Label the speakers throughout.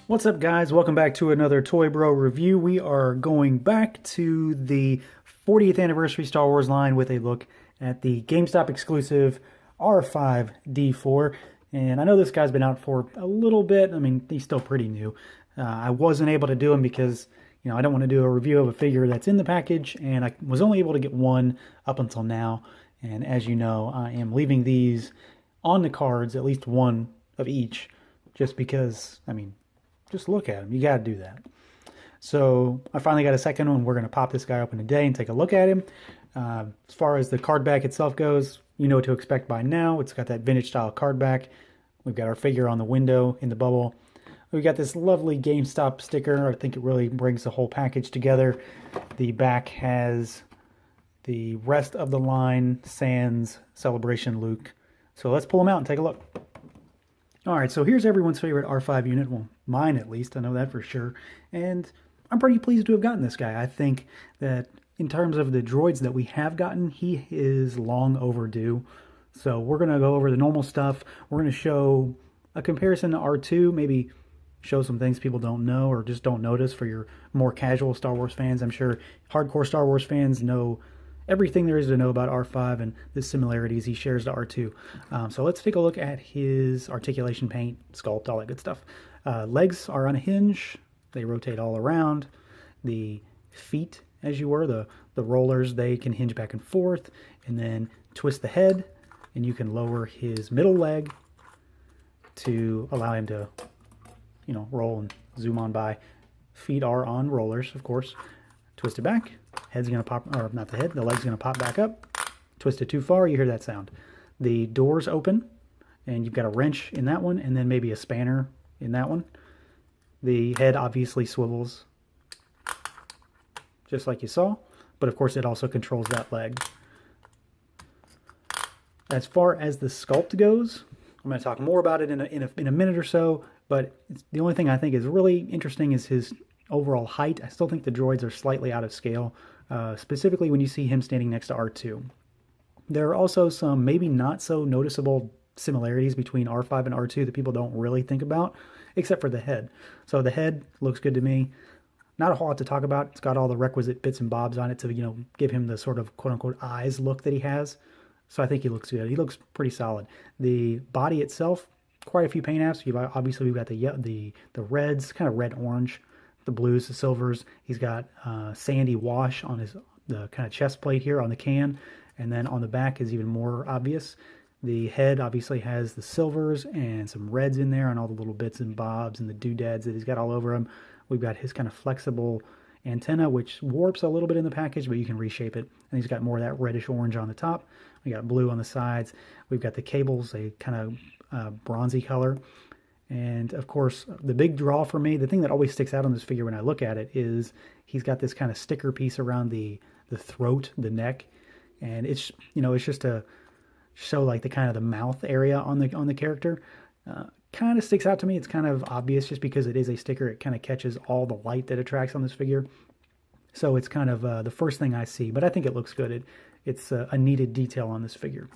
Speaker 1: What's up, guys? Welcome back to another Toy Bro review. We are going back to the 40th anniversary Star Wars line with a look at the GameStop exclusive R5-D4. And I know this guy's been out for a little bit. I mean, he's still pretty new. I wasn't able to do him because, I don't want to do a review of a figure that's in the package, and I was only able to get one up until now. And as you know, I am leaving these on the cards, at least one of each, just because, just look at him. You got to do that. So I finally got a second one. We're going to pop this guy open today and take a look at him. As far as the card back itself goes, you know what to expect by now. It's got that vintage style card back. We've got our figure on the window in the bubble. We've got this lovely GameStop sticker. I think it really brings the whole package together. The back has the rest of the line sans Celebration Luke. So let's pull them out and take a look. All right, so here's everyone's favorite R5 unit. Well, mine at least, I know that for sure. And I'm pretty pleased to have gotten this guy. I think that in terms of the droids that we have gotten, he is long overdue. So we're going to go over the normal stuff. We're going to show a comparison to R2, maybe show some things people don't know or just don't notice for your more casual Star Wars fans. I'm sure hardcore Star Wars fans know everything there is to know about R5 and the similarities he shares to R2. So let's take a look at his articulation paint, sculpt, all that good stuff. Legs are on a hinge. They rotate all around. The feet, as you were, the rollers, they can hinge back and forth, and then twist the head, and you can lower his middle leg to allow him to, roll and zoom on by. Feet are on rollers, of course. Twist it back. Head's going to pop, or not the head, the leg's going to pop back up. Twist it too far, you hear that sound. The doors open, and you've got a wrench in that one, and then maybe a spanner in that one. The head obviously swivels, just like you saw, but of course it also controls that leg. As far as the sculpt goes, I'm going to talk more about it in a minute or so, but the only thing I think is really interesting is his overall height. I still think the droids are slightly out of scale, specifically when you see him standing next to R2. There are also some maybe not so noticeable similarities between R5 and R2 that people don't really think about, except for the head. So the head looks good to me. Not a whole lot to talk about. It's got all the requisite bits and bobs on it to, give him the sort of quote-unquote eyes look that he has. So I think he looks good. He looks pretty solid. The body itself, quite a few paint apps. Obviously, we've got the reds, kind of red-orange, the blues, the silvers. He's got sandy wash on the kind of chest plate here on the can, and then on the back is even more obvious. The head obviously has the silvers and some reds in there and all the little bits and bobs and the doodads that he's got all over him. We've got his kind of flexible antenna, which warps a little bit in the package, but you can reshape it. And he's got more of that reddish orange on the top. We got blue on the sides. We've got the cables, a kind of bronzy color. And of course, the big draw for me, the thing that always sticks out on this figure when I look at it is he's got this kind of sticker piece around the throat, the neck. And it's, it's just to show like the kind of the mouth area on the character. Kind of sticks out to me. It's kind of obvious just because it is a sticker. It kind of catches all the light that attracts on this figure. So it's kind of the first thing I see, but I think it looks good. It's a needed detail on this figure.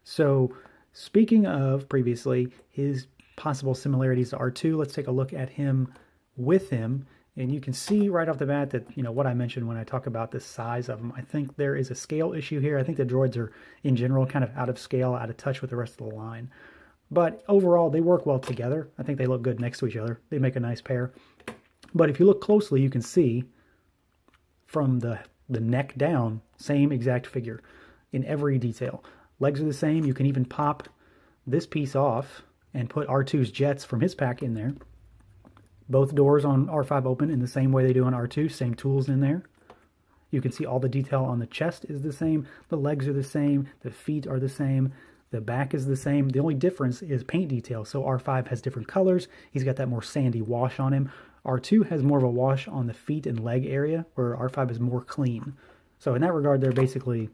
Speaker 1: So speaking of previously, his possible similarities to R2, let's take a look at him with him. And you can see right off the bat that, what I mentioned when I talk about the size of them. I think there is a scale issue here. I think the droids are, in general, kind of out of scale, out of touch with the rest of the line. But overall, they work well together. I think they look good next to each other. They make a nice pair. But if you look closely, you can see from the neck down, same exact figure in every detail. Legs are the same. You can even pop this piece off and put R2's jets from his pack in there. Both doors on R5 open in the same way they do on R2. Same tools in there. You can see all the detail on the chest is the same. The legs are the same. The feet are the same. The back is the same. The only difference is paint detail. So R5 has different colors. He's got that more sandy wash on him. R2 has more of a wash on the feet and leg area, where R5 is more clean. So in that regard, they're basically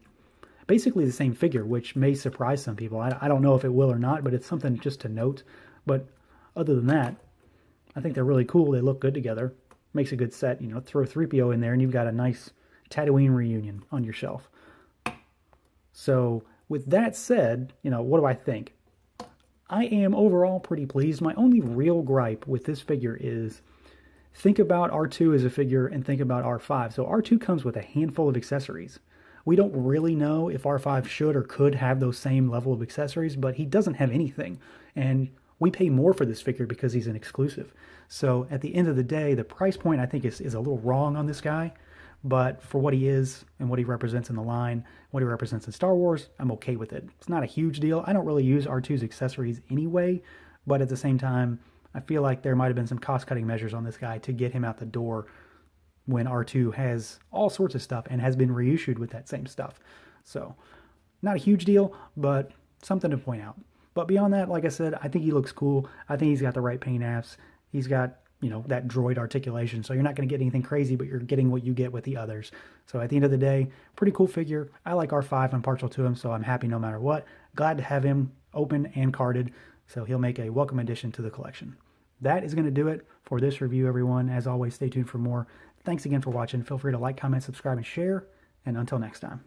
Speaker 1: the same figure, which may surprise some people. I don't know if it will or not, but it's something just to note. But other than that, I think they're really cool. They look good together. Makes a good set. Throw 3PO in there, and you've got a nice Tatooine reunion on your shelf. So with that said, what do I think? I am overall pretty pleased. My only real gripe with this figure is think about R2 as a figure and think about R5. So R2 comes with a handful of accessories. We don't really know if R5 should or could have those same level of accessories, but he doesn't have anything. And we pay more for this figure because he's an exclusive. So at the end of the day, the price point I think is a little wrong on this guy. But for what he is and what he represents in the line, what he represents in Star Wars, I'm okay with it. It's not a huge deal. I don't really use R2's accessories anyway, but at the same time, I feel like there might have been some cost-cutting measures on this guy to get him out the door when R2 has all sorts of stuff and has been reissued with that same stuff. So, not a huge deal, but something to point out. But beyond that, like I said, I think he looks cool. I think he's got the right paint apps. He's got, that droid articulation. So you're not going to get anything crazy, but you're getting what you get with the others. So at the end of the day, pretty cool figure. I like R5. I'm partial to him, so I'm happy no matter what. Glad to have him open and carded, so he'll make a welcome addition to the collection. That is going to do it for this review, everyone. As always, stay tuned for more. Thanks again for watching. Feel free to like, comment, subscribe, and share. And until next time.